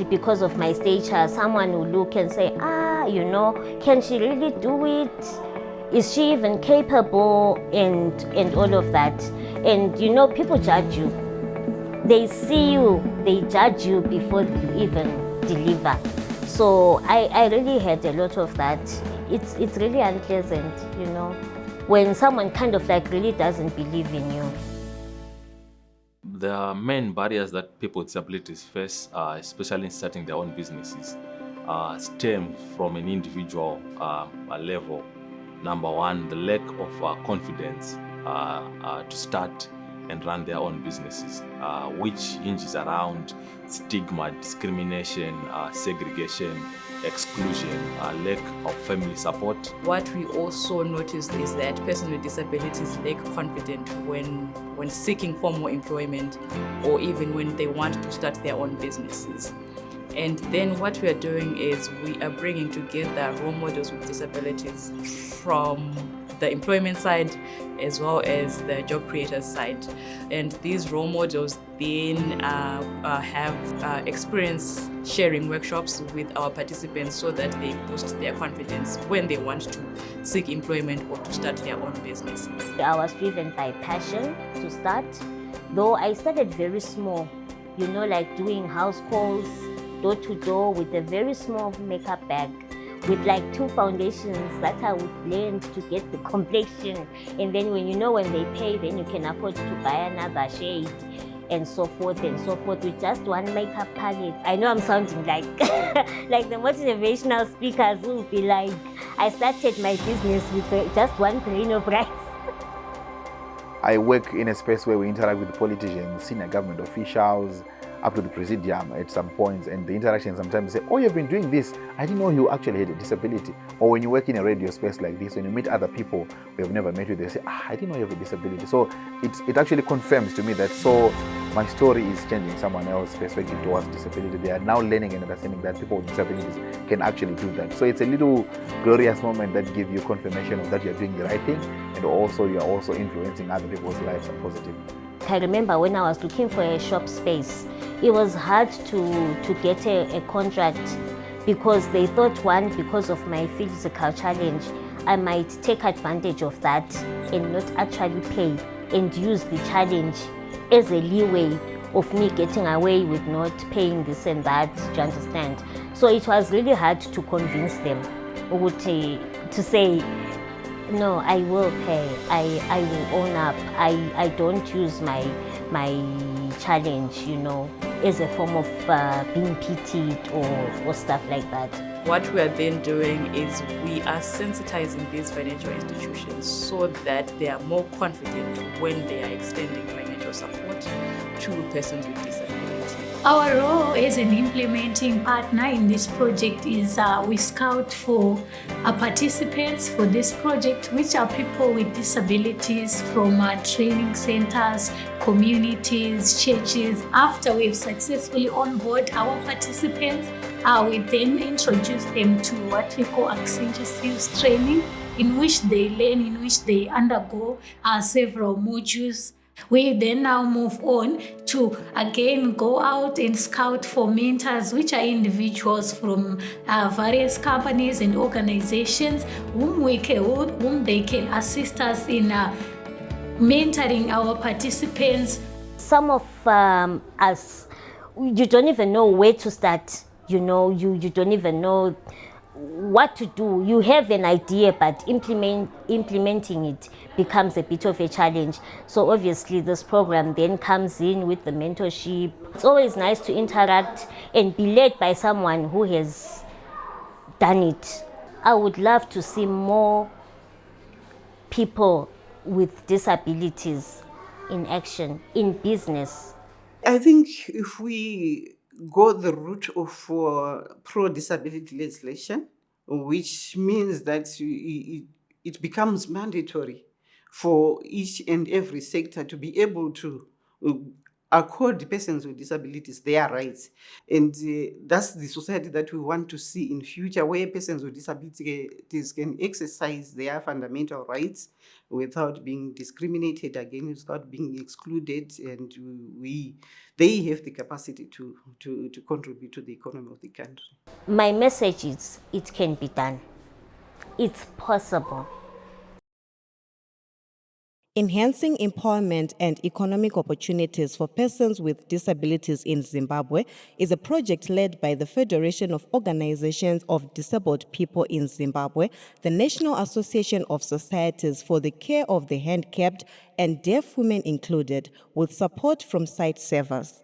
because of my stature, someone will look and say, can she really do it? Is she even capable? And all of that. And people judge you. They see you, they judge you before you even deliver. So I really had a lot of that. It's really unpleasant, when someone kind of like really doesn't believe in you. The main barriers that people with disabilities face, especially in starting their own businesses, stem from an individual level. Number one, the lack of confidence to start and run their own businesses, which hinges around stigma, discrimination, segregation, exclusion, lack of family support. What we also noticed is that persons with disabilities lack confidence when seeking for more employment, or even when they want to start their own businesses. And then what we are doing is we are bringing together role models with disabilities from the employment side as well as the job creators side. And these role models then have experience sharing workshops with our participants so that they boost their confidence when they want to seek employment or to start their own businesses. I was driven by passion to start, though I started very small, like doing house calls, door to door with a very small makeup bag, with like 2 foundations that I would blend to get the complexion. And then when they pay, then you can afford to buy another shade and so forth with just one makeup palette. I know I'm sounding like like the motivational speakers who will be like, I started my business with just 1 grain of rice. I work in a space where we interact with politicians, senior government officials, up to the presidium at some points, and the interaction sometimes say, oh, you've been doing this, I didn't know you actually had a disability. Or when you work in a radio space like this, when you meet other people we have never met with, they say, I didn't know you have a disability. So it actually confirms to me that my story is changing someone else's perspective towards disability. They are now learning and understanding that people with disabilities can actually do that. So it's a little glorious moment that gives you confirmation of that you're doing the right thing, and also you're also influencing other people's lives positively. I remember when I was looking for a shop space, it was hard to get a contract, because they thought, because of my physical challenge, I might take advantage of that and not actually pay, and use the challenge as a leeway of me getting away with not paying this and that, do you understand? So it was really hard to convince them to say, no, I will pay, I will own up, I don't use my challenge, as a form of being pitied or stuff like that. What we are then doing is we are sensitizing these financial institutions so that they are more confident when they are extending financial support to persons with disability. Our role as an implementing partner in this project is we scout for participants for this project, which are people with disabilities from training centers, communities, churches. After we've successfully onboard our participants, we then introduce them to what we call Accenture Skills Training, in which they learn, in which they undergo several modules. We then now move on to again go out and scout for mentors, which are individuals from various companies and organizations whom they can assist us in mentoring our participants. Some of us, you don't even know where to start. You don't even know what to do. You have an idea, but implementing it becomes a bit of a challenge. So obviously this program then comes in with the mentorship. It's always nice to interact and be led by someone who has done it. I would love to see more people with disabilities in action, in business. I think if we go the route of pro-disability legislation, which means that it becomes mandatory for each and every sector to be able to accord persons with disabilities their rights. And that's the society that we want to see in future, where persons with disabilities can exercise their fundamental rights without being discriminated against, without being excluded, and they have the capacity to contribute to the economy of the country. My message is it can be done. It's possible. Enhancing employment and economic opportunities for persons with disabilities in Zimbabwe is a project led by the Federation of Organizations of Disabled People in Zimbabwe, the National Association of Societies for the Care of the Handicapped, and Deaf Women Included, with support from Sightsavers.